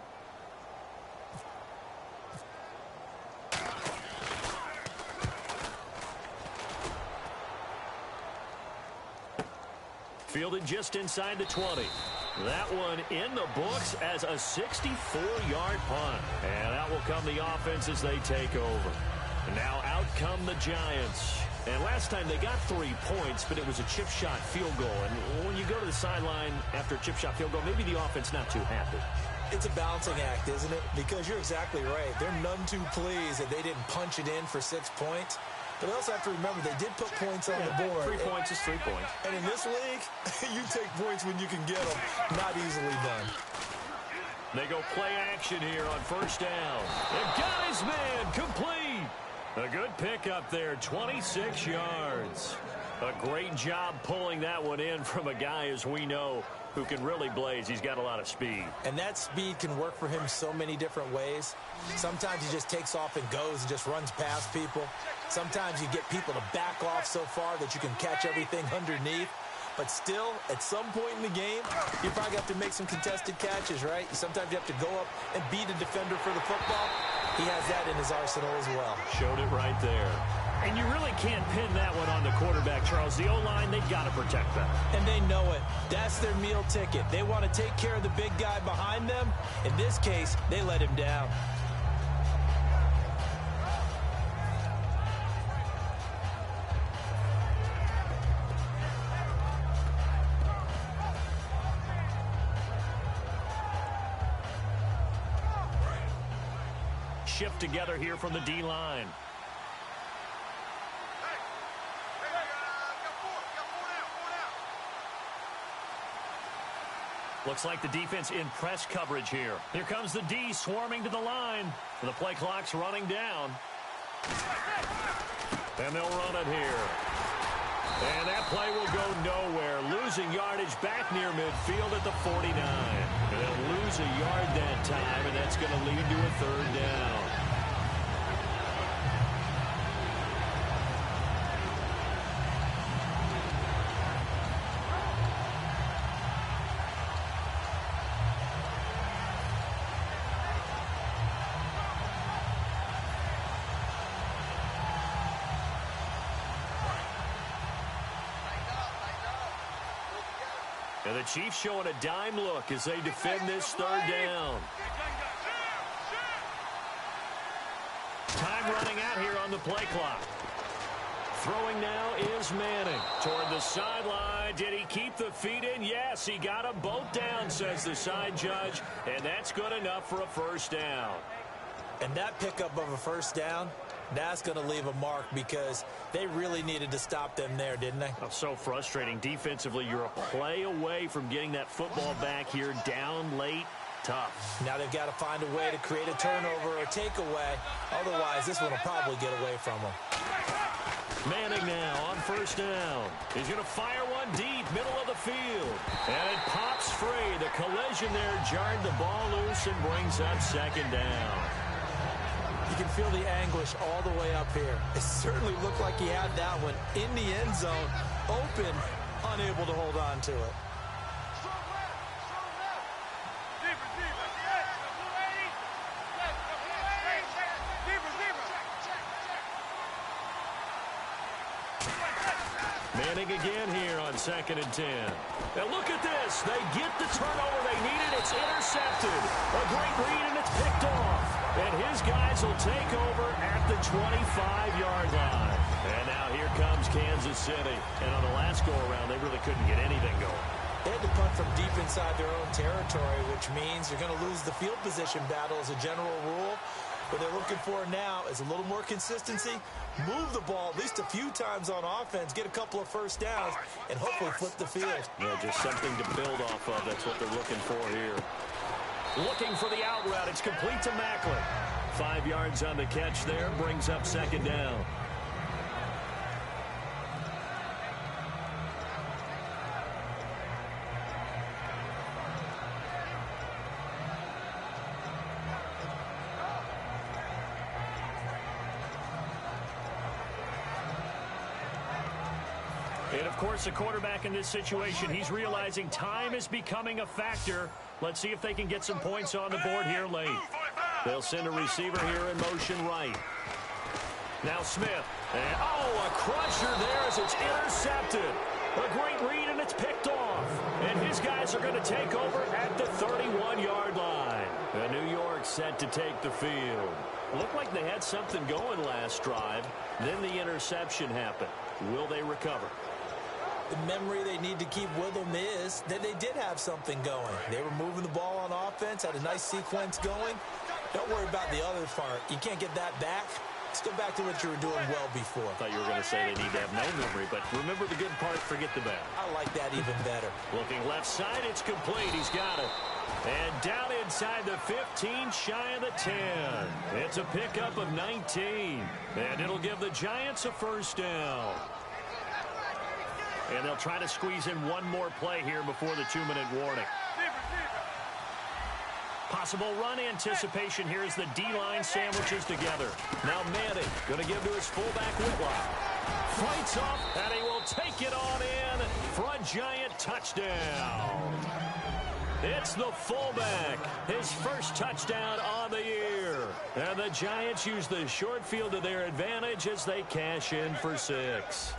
Fielded just inside the 20. That one in the books as a 64-yard punt. And out will come the offense as they take over. And now out come the Giants. And last time they got 3 points, but it was a chip shot field goal. And when you go to the sideline after a chip shot field goal, maybe the offense not too happy. It's a balancing act, isn't it? Because you're exactly right. They're none too pleased that they didn't punch it in for 6 points. But they also have to remember they did put points on the board. 3 points is 3 points. And in this league, you take points when you can get them. Not easily done. They go play action here on first down. And got his man complete. A good pickup there, 26 yards. A great job pulling that one in from a guy, as we know, who can really blaze. He's got a lot of speed. And that speed can work for him so many different ways. Sometimes he just takes off and goes and just runs past people. Sometimes you get people to back off so far that you can catch everything underneath. But still, at some point in the game, you probably have to make some contested catches, right? Sometimes you have to go up and beat a defender for the football. He has that in his arsenal as well. Showed it right there. And you really can't pin that one on the quarterback, Charles. The O-line, they've got to protect that. And they know it. That's their meal ticket. They want to take care of the big guy behind them. In this case, they let him down. Shift together here from the D-line. Looks like the defense in press coverage here. Here comes the D swarming to the line. The play clock's running down. And they'll run it here. And that play will go nowhere. Losing yardage back near midfield at the 49. And they'll lose a yard that time, and that's going to lead to a third down. And the Chiefs showing a dime look as they defend this third down. Time running out here on the play clock. Throwing now is Manning toward the sideline. Did he keep the feet in? Yes, he got them both down, says the side judge. And that's good enough for a first down. And that pickup of a first down, that's going to leave a mark because they really needed to stop them there, didn't they? Oh, so frustrating. Defensively, you're a play away from getting that football back here down late. Tough. Now they've got to find a way to create a turnover or takeaway. Otherwise, this one will probably get away from them. Manning now on first down. He's going to fire one deep, middle of the field. And it pops free. The collision there jarred the ball loose and brings up second down. You can feel the anguish all the way up here. It certainly looked like he had that one in the end zone, open, unable to hold on to it. Manning again here on 2nd and 10. Now look at this. They get the turnover they needed. It's intercepted. A great read, and it's picked off. And his guys will take over at the 25-yard line. And now here comes Kansas City. And on the last go-around, they really couldn't get anything going. They had to punt from deep inside their own territory, which means you're going to lose the field position battle as a general rule. What they're looking for now is a little more consistency, move the ball at least a few times on offense, get a couple of first downs, and hopefully flip the field. Yeah, just something to build off of. That's what they're looking for here. Looking for the out route. It's complete to Macklin. 5 yards on the catch there, brings up second down. And, of course, the quarterback in this situation, he's realizing time is becoming a factor. Let's see if they can get some points on the board here late. They'll send a receiver here in motion right. Now Smith. And, oh, a crusher there as it's intercepted. A great read, and it's picked off. And his guys are going to take over at the 31-yard line. And New York set to take the field. Looked like they had something going last drive. Then the interception happened. Will they recover? The memory they need to keep with them is that they did have something going. They were moving the ball on offense, had a nice sequence going. Don't worry about the other part. You can't get that back. Let's go back to what you were doing well before. I thought you were going to say they need to have no memory, but remember the good part, forget the bad. I like that even better. Looking left side, it's complete. He's got it. And down inside the 15, shy of the 10. It's a pickup of 19. And it'll give the Giants a first down. And they'll try to squeeze in one more play here before the 2-minute warning. Possible run anticipation here as the D-line sandwiches together. Now Manning going to give to his fullback Whitlock. Fights off, and he will take it on in for a Giant touchdown. It's the fullback, his first touchdown on the year. And the Giants use the short field to their advantage as they cash in for 6.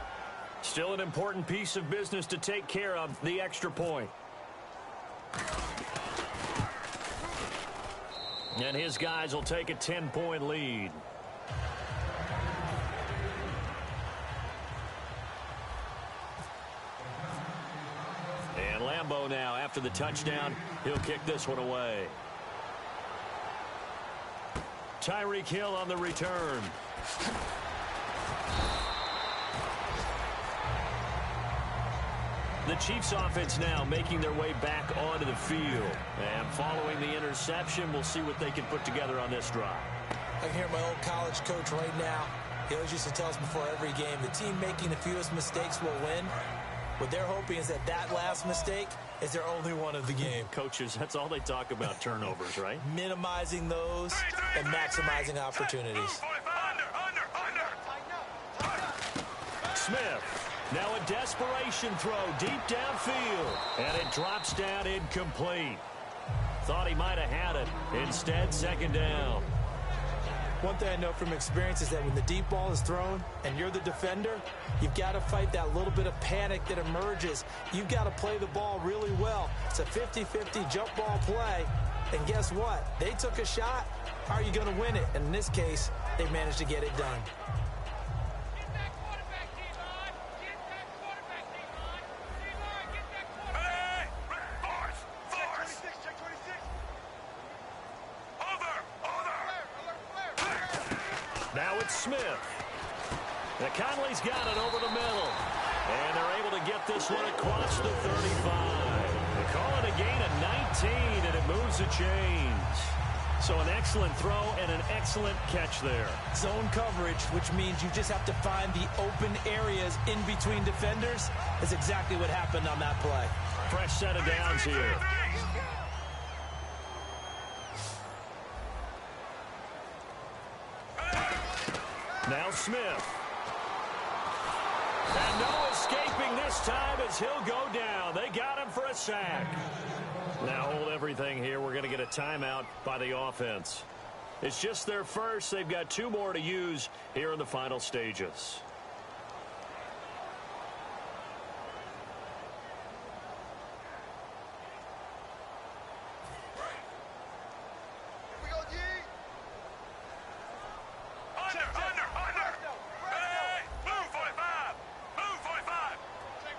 Still an important piece of business to take care of, the extra point. And his guys will take a 10-point lead. And Lambeau now, after the touchdown, he'll kick this one away. Tyreek Hill on the return. The Chiefs offense now making their way back onto the field. And following the interception, we'll see what they can put together on this drive. I can hear my old college coach right now. He always used to tell us before every game, the team making the fewest mistakes will win. What they're hoping is that last mistake is their only one of the game. Coaches, that's all they talk about, turnovers, right? Minimizing those and maximizing opportunities. Smith. Now a desperation throw deep downfield. And it drops down incomplete. Thought he might have had it. Instead, second down. One thing I know from experience is that when the deep ball is thrown and you're the defender, you've got to fight that little bit of panic that emerges. You've got to play the ball really well. It's a 50-50 jump ball play. And guess what? They took a shot. How are you going to win it? And in this case, they managed to get it done. Now it's Smith. Now Conley's got it over the middle. And they're able to get this one across the 35. They call it a gain of 19, and it moves the chains. So an excellent throw and an excellent catch there. Zone coverage, which means you just have to find the open areas in between defenders. That's exactly what happened on that play. Fresh set of downs here. Now Smith. And no escaping this time as he'll go down. They got him for a sack. Now hold everything here. We're going to get a timeout by the offense. It's just their first. They've got 2 more to use here in the final stages.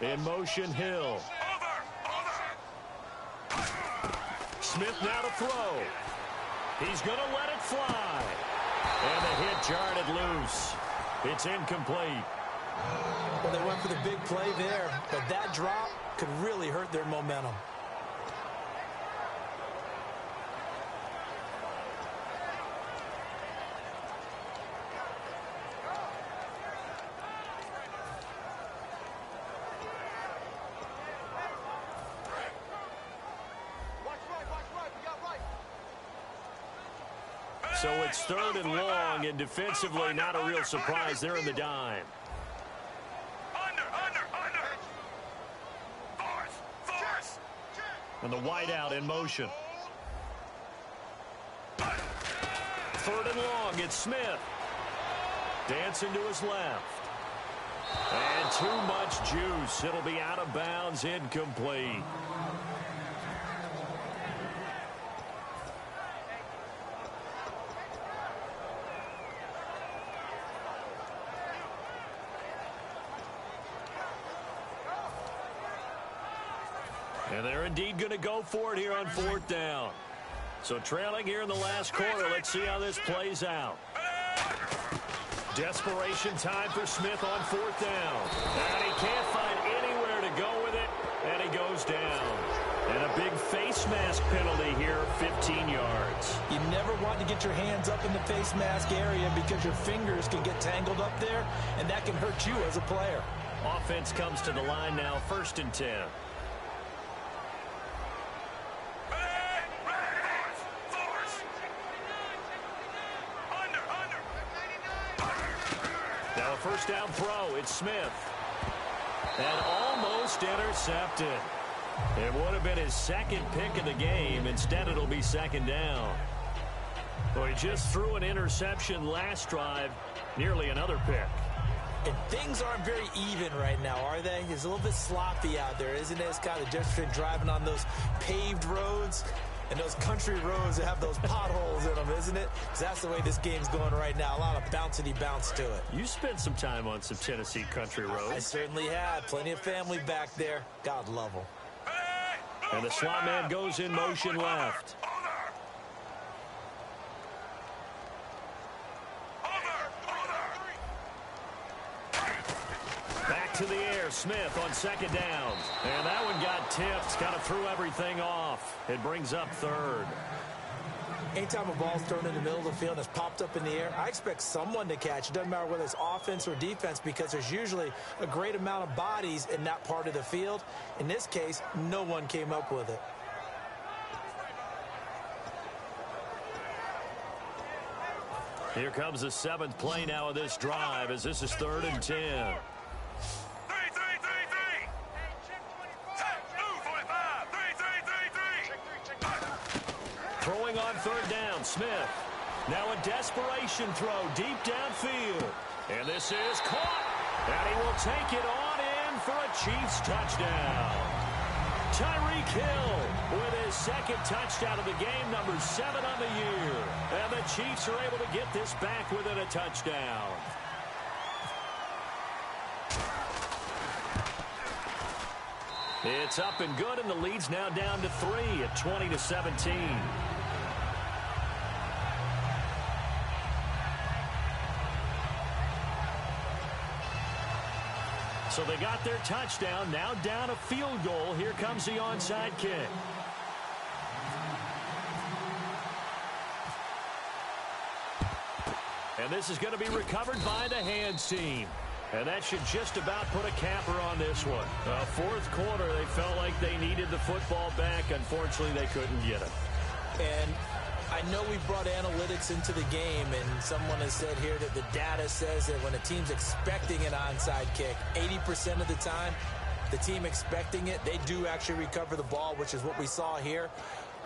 In motion, Hill. Smith now to throw. He's going to let it fly. And the hit jarred it loose. It's incomplete. Well, they went for the big play there, but that drop could really hurt their momentum. So it's 3rd and long, and defensively not a real surprise. They're in the dime. And the wideout in motion. 3rd and long, it's Smith. Dancing to his left. And too much juice. It'll be out of bounds, incomplete. And they're indeed going to go for it here on 4th down. So trailing here in the last quarter. Let's see how this plays out. Desperation time for Smith on 4th down. And he can't find anywhere to go with it, and he goes down. And a big face mask penalty here, 15 yards. You never want to get your hands up in the face mask area because your fingers can get tangled up there, and that can hurt you as a player. Offense comes to the line now, 1st and 10. Now a 1st down throw. It's Smith. And almost intercepted. It would have been his 2nd pick of the game. Instead, it'll be 2nd down. Well, he just threw an interception last drive. Nearly another pick. And things aren't very even right now, are they? It's a little bit sloppy out there, isn't it? It's kind of different between driving on those paved roads and those country roads that have those potholes in them, isn't it? Because that's the way this game's going right now. A lot of bouncy bounce to it. You spent some time on some Tennessee country roads. I certainly have. Plenty of family back there. God love them. And the slot man goes in motion left. Back to the air, Smith on 2nd down. And that one got tipped, kind of threw everything off. It brings up 3rd. Anytime a ball's thrown in the middle of the field and it's popped up in the air, I expect someone to catch. It doesn't matter whether it's offense or defense because there's usually a great amount of bodies in that part of the field. In this case, no one came up with it. Here comes the 7th play now of this drive as this is 3rd and 10. Throwing on 3rd down, Smith. Now a desperation throw deep downfield. And this is caught. And he will take it on in for a Chiefs touchdown. Tyreek Hill with his 2nd touchdown of the game, number 7 on the year. And the Chiefs are able to get this back within a touchdown. It's up and good, and the lead's now down to 3 at 20-17. So they got their touchdown, now down a field goal. Here comes the onside kick. And this is going to be recovered by the hands team. And that should just about put a capper on this one. 4th quarter, they felt like they needed the football back. Unfortunately, they couldn't get it. And I know we brought analytics into the game, and someone has said here that the data says that when a team's expecting an onside kick, 80% of the time, the team expecting it, they do actually recover the ball, which is what we saw here.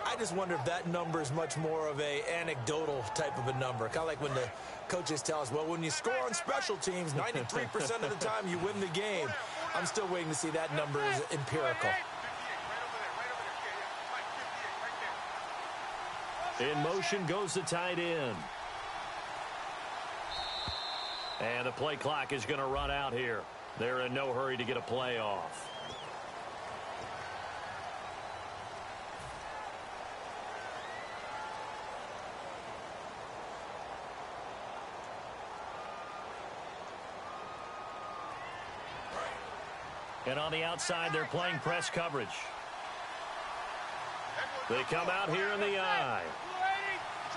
I just wonder if that number is much more of a anecdotal type of a number. Kind of like when the coaches tell us, well, when you score on special teams, 93% of the time you win the game. I'm still waiting to see that number is empirical. In motion goes the tight end. And the play clock is going to run out here. They're in no hurry to get a play off. And on the outside, they're playing press coverage. They come out here in the eye.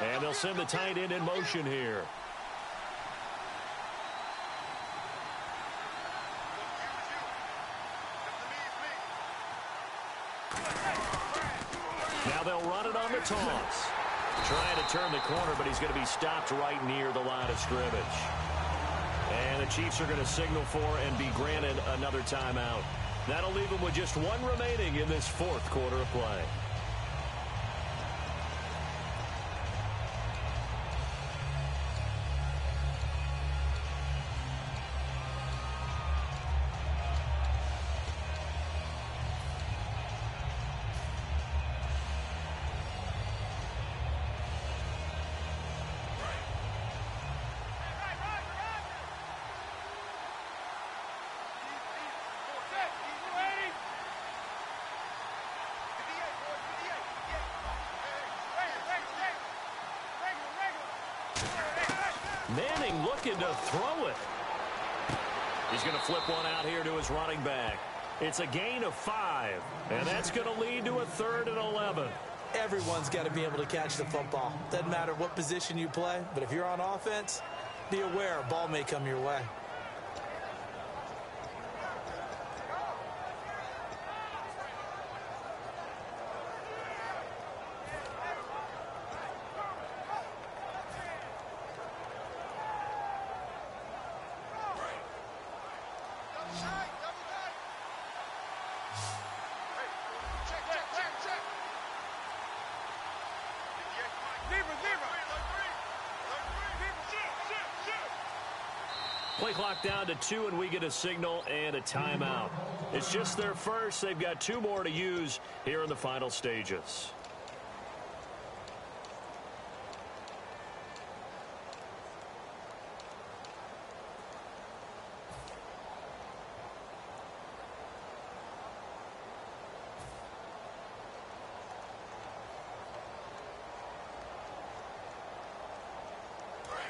And they'll send the tight end in motion here. Now they'll run it on the toss. Trying to turn the corner, but he's going to be stopped right near the line of scrimmage. And the Chiefs are going to signal for and be granted another timeout. That'll leave them with just one remaining in this 4th quarter of play. Manning looking to throw it. He's going to flip one out here to his running back. It's a gain of 5, and that's going to lead to a 3rd and 11. Everyone's got to be able to catch the football. Doesn't matter what position you play, but if you're on offense, be aware a ball may come your way. Play clock down to 2, and we get a signal and a timeout. It's just their first. They've got 2 more to use here in the final stages.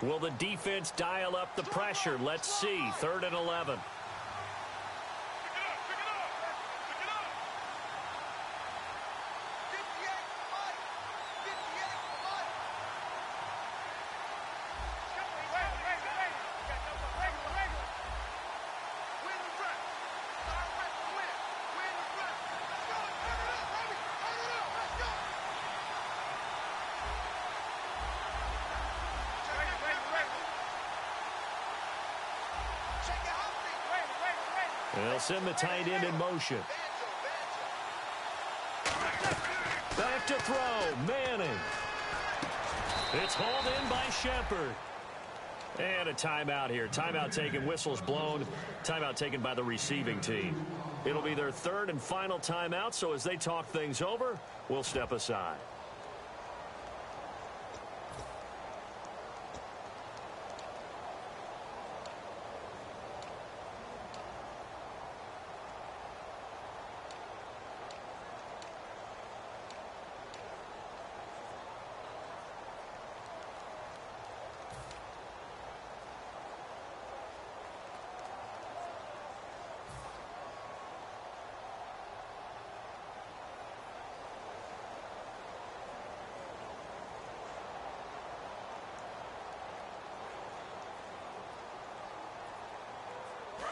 Will the defense dial up the pressure? Let's see. 3rd and 11. They'll send the tight end in motion. Back to throw. Manning. It's hauled in by Shepard. And a timeout here. Timeout taken. Whistles blown. Timeout taken by the receiving team. It'll be their 3rd and final timeout, so as they talk things over, we'll step aside.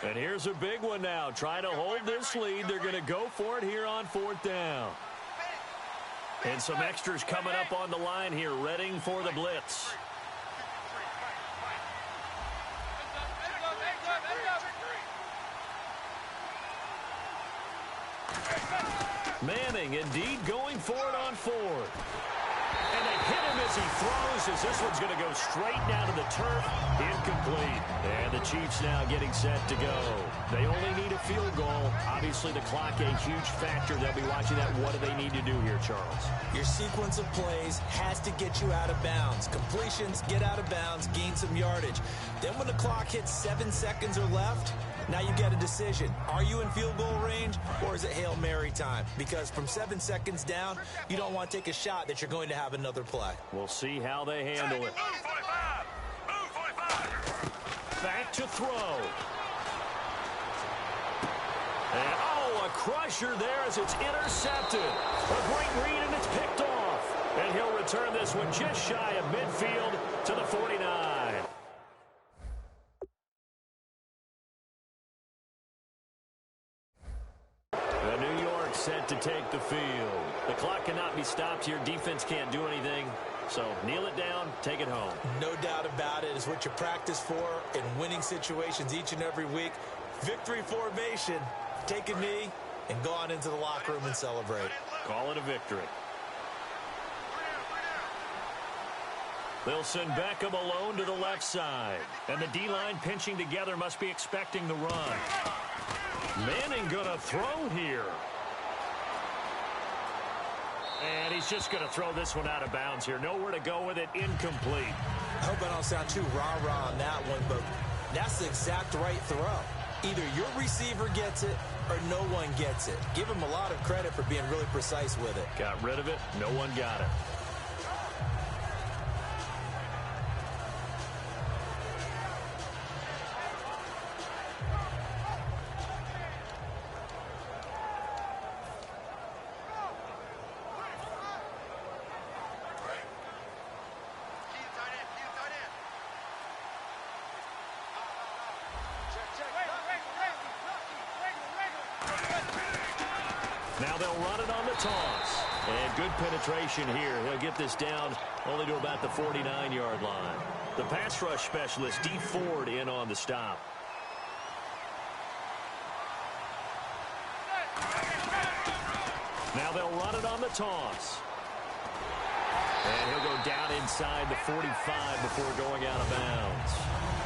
And here's a big one now. Trying to hold this lead. They're going to go for it here on 4th down. And some extras coming up on the line here, readying for the blitz. Manning indeed going for it on 4th. And they hit him as he throws, as this one's going to go straight down to the turf. Incomplete. And the Chiefs now getting set to go. They only need a field goal. Obviously, the clock a huge factor. They'll be watching that. What do they need to do here, Charles? Your sequence of plays has to get you out of bounds. Completions, get out of bounds, gain some yardage. Then when the clock hits 7 seconds or left, now you get a decision. Are you in field goal range, or is it Hail Mary time? Because from 7 seconds down, you don't want to take a shot that you're going to have another play. We'll see how they handle it. Back to throw. And, oh, a crusher there as it's intercepted. A great read, and it's picked off. And he'll return this one just shy of midfield to the 49. New York set to take the field. The clock cannot be stopped here. Defense can't do anything. So kneel it down, take it home. No doubt about it. It's what you practice for in winning situations each and every week. Victory formation. Take a knee and go on into the locker room and celebrate. Call it a victory. They'll send Beckham alone to the left side. And the D-line pinching together must be expecting the run. Manning gonna throw here. And he's just going to throw this one out of bounds here. Nowhere to go with it. Incomplete. I hope I don't sound too rah-rah on that one, but that's the exact right throw. Either your receiver gets it or no one gets it. Give him a lot of credit for being really precise with it. Got rid of it. No one got it. Now they'll run it on the toss. And good penetration here. He'll get this down only to about the 49-yard line. The pass rush specialist, D. Ford, in on the stop. Now they'll run it on the toss. And he'll go down inside the 45 before going out of bounds.